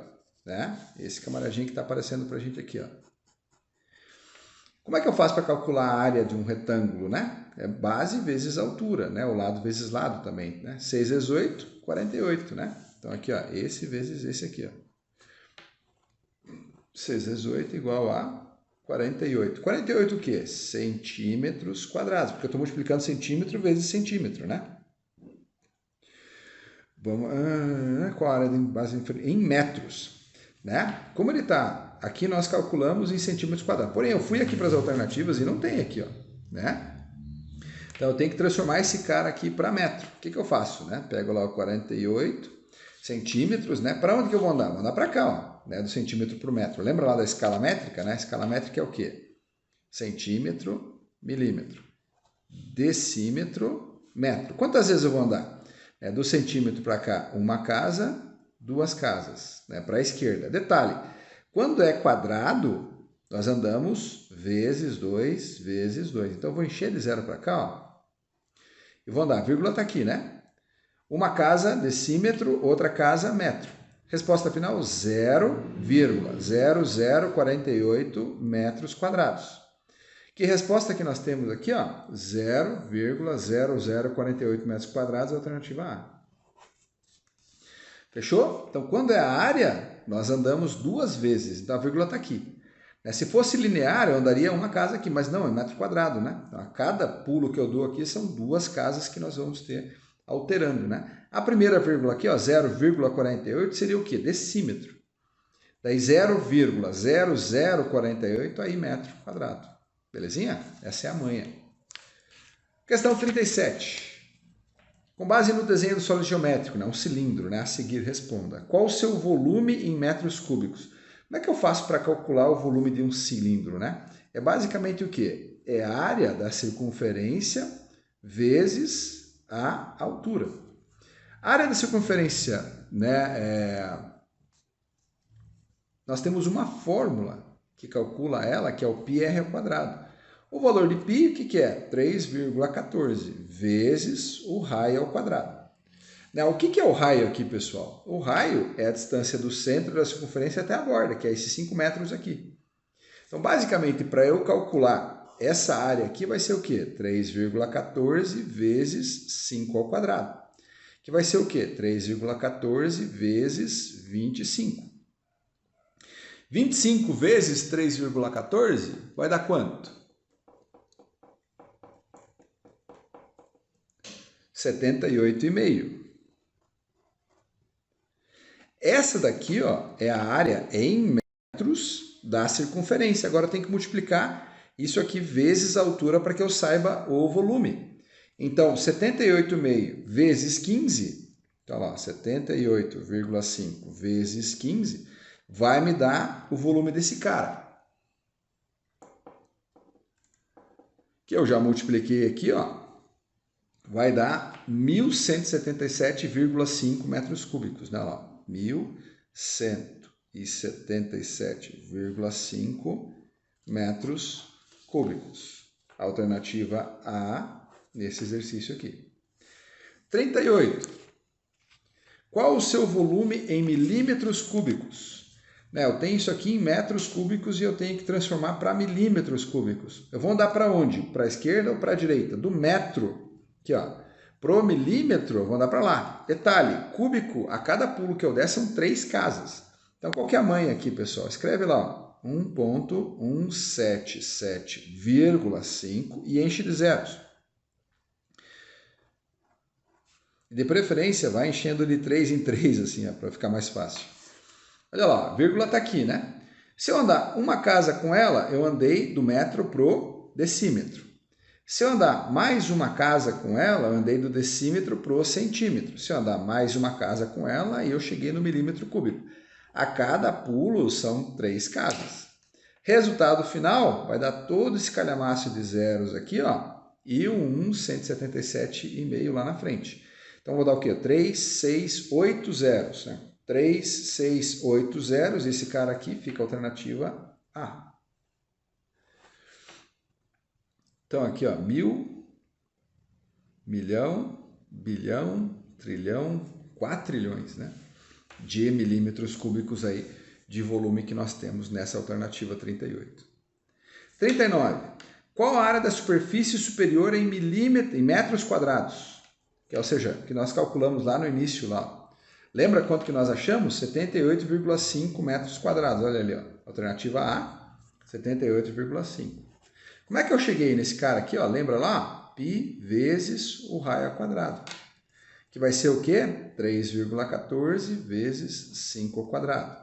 Né? Esse camaradinho que está aparecendo para a gente aqui, ó. Como é que eu faço para calcular a área de um retângulo, né? É base vezes altura, né? O lado vezes lado também, né? 6 vezes 8, 48, né? Então aqui, ó, esse vezes esse aqui, ó. 6 vezes 8 igual a 48. 48 o quê? Centímetros quadrados, porque eu estou multiplicando centímetro vezes centímetro, né? Vamos, qual a área de base inferior? Em metros, né? Como ele está aqui, nós calculamos em centímetros quadrados. Porém, eu fui aqui para as alternativas e não tem aqui, ó, né? Então, eu tenho que transformar esse cara aqui para metro. O que eu faço, né? Pego lá o 48 centímetros, né? Para onde que eu vou andar? Vou andar para cá, ó, né? Do centímetro por metro. Lembra lá da escala métrica, né? A escala métrica é o quê? Centímetro, milímetro, decímetro, metro. Quantas vezes eu vou andar? Do centímetro para cá, uma casa, duas casas, né? Para a esquerda. Detalhe, quando é quadrado, nós andamos vezes 2, vezes 2. Então, eu vou encher de zero para cá, ó. E vou andar, a vírgula está aqui, né? Uma casa, decímetro, outra casa, metro. Resposta final, 0,0048 metros quadrados. Que resposta que nós temos aqui? 0,0048 metros quadrados, alternativa A. Fechou? Então, quando é a área, nós andamos duas vezes. Então, a vírgula está aqui. Se fosse linear, eu andaria uma casa aqui, mas não, é metro quadrado, né? Então, a cada pulo que eu dou aqui são duas casas que nós vamos ter alterando, né? A primeira vírgula aqui, 0,48, seria o quê? Decímetro. Daí 0,0048 aí metro quadrado. Belezinha? Essa é a manha. Questão 37. Com base no desenho do sólido geométrico, né? Um cilindro, né? A seguir responda. Qual o seu volume em metros cúbicos? Como é que eu faço para calcular o volume de um cilindro, né? É basicamente o quê? É a área da circunferência vezes a altura. A área da circunferência, né? Nós temos uma fórmula que calcula ela, que é o πr ao quadrado. O valor de π, o que é? 3,14 vezes o raio ao quadrado. O que é o raio aqui, pessoal? O raio é a distância do centro da circunferência até a borda, que é esses 5 metros aqui. Então, basicamente, para eu calcular essa área aqui, vai ser o quê? 3,14 vezes 5 ao quadrado. Que vai ser o quê? 3,14 vezes 25. 25 vezes 3,14 vai dar quanto? 78,5. Essa daqui é a área em metros da circunferência. Agora tem que multiplicar isso aqui vezes a altura para que eu saiba o volume. Então, 78,5 vezes 15, tá lá, 78,5 vezes 15, vai me dar o volume desse cara. Que eu já multipliquei aqui, vai dar 1.177,5 metros cúbicos, né? 1.177,5 metros cúbicos. Alternativa A nesse exercício aqui. 38. Qual o seu volume em milímetros cúbicos? Eu tenho isso aqui em metros cúbicos e eu tenho que transformar para milímetros cúbicos. Eu vou andar para onde? Para a esquerda ou para a direita? Do metro. Aqui, pro milímetro, eu vou andar para lá. Detalhe, cúbico, a cada pulo que eu der são 3 casas. Então, qual que é a manha aqui, pessoal? Escreve lá, 1,177,5 e enche de zeros. De preferência, vai enchendo de 3 em 3, assim, para ficar mais fácil. Olha lá, a vírgula está aqui, né? Se eu andar uma casa com ela, eu andei do metro pro decímetro. Se eu andar mais uma casa com ela, eu andei do decímetro para o centímetro. Se eu andar mais uma casa com ela, aí eu cheguei no milímetro cúbico. A cada pulo são 3 casas. Resultado final vai dar todo esse calhamaço de zeros aqui, e o 177,5 lá na frente. Então, vou dar o quê? 3, 6, 8 zeros, né? 3, 6, 8 zeros. Esse cara aqui fica a alternativa A. Então, aqui, 1.000, milhão, bilhão, trilhão, quatrilhões, né? De milímetros cúbicos aí de volume que nós temos nessa alternativa 38. 39. Qual a área da superfície superior em metros quadrados? Ou seja, que nós calculamos lá no início, lá. Lembra quanto que nós achamos? 78,5 metros quadrados. Olha ali, alternativa A, 78,5. Como é que eu cheguei nesse cara aqui? Lembra lá? Π vezes o raio ao quadrado. Que vai ser o quê? 3,14 vezes 5 ao quadrado.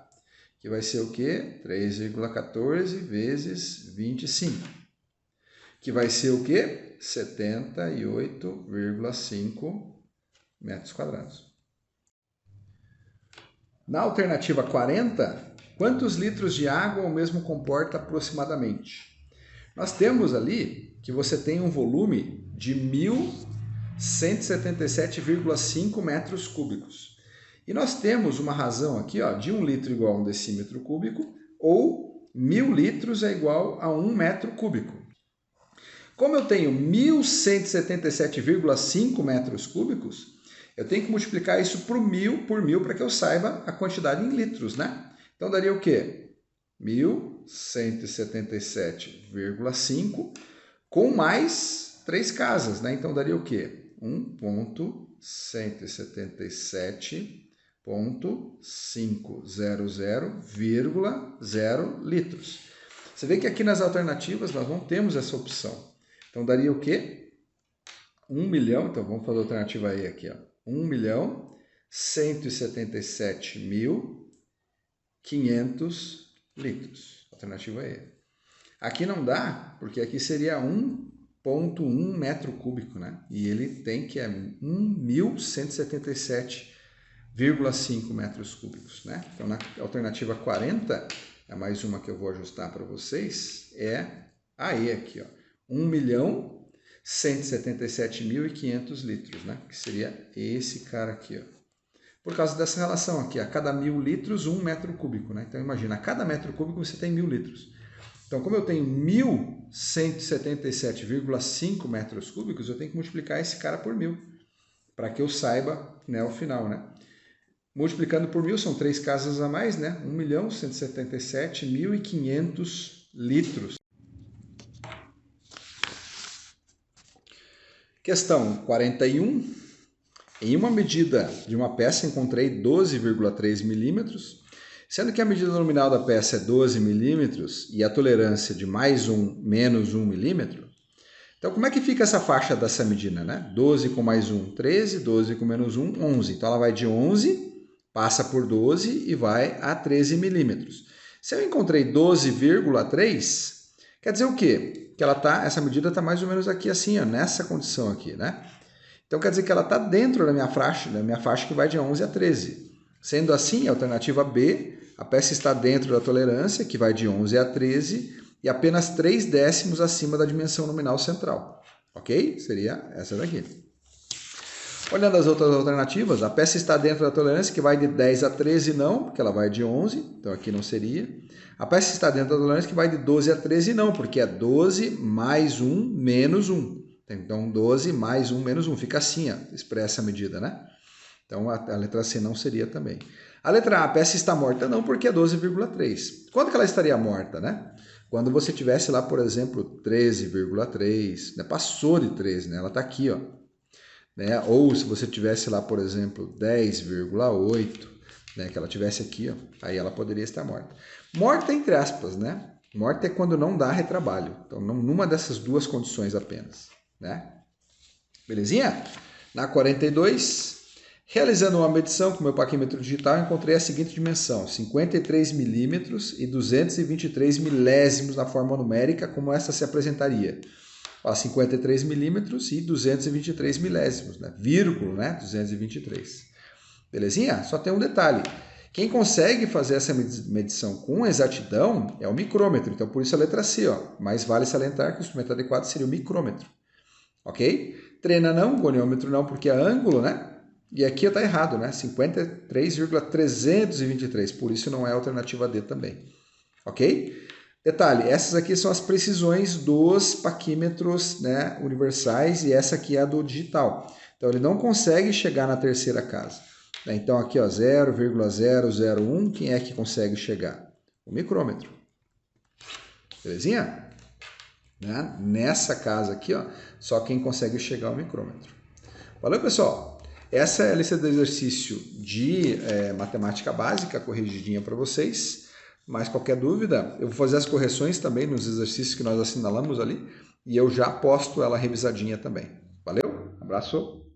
Que vai ser o quê? 3,14 vezes 25. Que vai ser o quê? 78,5 metros quadrados. Na alternativa 40, quantos litros de água o mesmo comporta aproximadamente? Nós temos ali que você tem um volume de 1.177,5 metros cúbicos. E nós temos uma razão aqui de 1 litro igual a 1 decímetro cúbico, ou 1.000 litros é igual a 1 metro cúbico. Como eu tenho 1.177,5 metros cúbicos, Eu tenho que multiplicar isso por mil para que eu saiba a quantidade em litros, né? Então daria o quê? 1.177,5 com mais 3 casas, né? Então daria o quê? 1.177.500,0 litros. Você vê que aqui nas alternativas nós não temos essa opção. Então daria o quê? 1 milhão, então vamos fazer a alternativa E aqui, ó. 1.177.500 litros. Alternativa E. Aqui não dá, porque aqui seria 1,1 metro cúbico, né? E ele tem que é 1.177,5 metros cúbicos, né? Então, na alternativa 40, é mais uma que eu vou ajustar para vocês, é a E aqui, ó. 1.177.500 litros, né? Que seria esse cara aqui, ó. Por causa dessa relação aqui, a cada 1.000 litros, 1 metro cúbico, né? Então, imagina, a cada metro cúbico você tem 1.000 litros. Então, como eu tenho 1.177,5 metros cúbicos, eu tenho que multiplicar esse cara por 1.000, para que eu saiba, né, o final, né? Multiplicando por 1.000, são 3 casas a mais, né? 1.177.500 litros. Questão 41. Em uma medida de uma peça, encontrei 12,3 milímetros, sendo que a medida nominal da peça é 12 milímetros e a tolerância de mais 1, menos 1 milímetro. Então, como é que fica essa faixa dessa medida, né? 12 com mais 1, 13, 12 com menos 1, 11. Então, ela vai de 11, passa por 12 e vai a 13 milímetros. Se eu encontrei 12,3, quer dizer o quê? Que essa medida está mais ou menos aqui assim, ó, nessa condição aqui, né? Então, quer dizer que ela está dentro da minha faixa que vai de 11 a 13. Sendo assim, a alternativa B, a peça está dentro da tolerância, que vai de 11 a 13, e apenas 3 décimos acima da dimensão nominal central. Ok? Seria essa daqui. Olhando as outras alternativas, a peça está dentro da tolerância, que vai de 10 a 13, não, porque ela vai de 11, então aqui não seria. A peça está dentro da tolerância, que vai de 12 a 13, não, porque é 12 mais 1 menos 1. Então, 12 mais 1 menos 1. Fica assim, ó, expressa a medida, né? Então, a letra C não seria também. A letra A, a peça está morta? Não, porque é 12,3. Quando que ela estaria morta, né? Quando você tivesse lá, por exemplo, 13,3, né? Passou de 13, né? Ela está aqui, ó. Né? Ou se você tivesse lá, por exemplo, 10,8, né? Que ela tivesse aqui, ó. Aí ela poderia estar morta. Morta entre aspas, né? Morta é quando não dá retrabalho. Então, numa dessas duas condições apenas, né? Belezinha? Na 42... Realizando uma medição com o meu paquímetro digital, encontrei a seguinte dimensão, 53 milímetros e 223 milésimos na forma numérica, como esta se apresentaria. Ó, 53 milímetros e 223 milésimos, né? Vírgula, né? 223. Belezinha? Só tem um detalhe. Quem consegue fazer essa medição com exatidão é o micrômetro, então por isso a letra C, ó. Mas vale salientar que o instrumento adequado seria o micrômetro. Ok? Trena não, goniômetro não, porque é ângulo, né? E aqui está errado, né? 53,323, por isso não é a alternativa D também. Ok? Detalhe, essas aqui são as precisões dos paquímetros, né, universais e essa aqui é a do digital. Então ele não consegue chegar na terceira casa. Então aqui, ó, 0,001, quem é que consegue chegar? O micrômetro. Belezinha? Né? Nessa casa aqui, ó, só quem consegue chegar é o micrômetro. Valeu, pessoal! Essa é a lista do exercício de matemática básica, corrigidinha para vocês. Mas qualquer dúvida, eu vou fazer as correções também nos exercícios que nós assinalamos ali e eu já posto ela revisadinha também. Valeu? Abraço!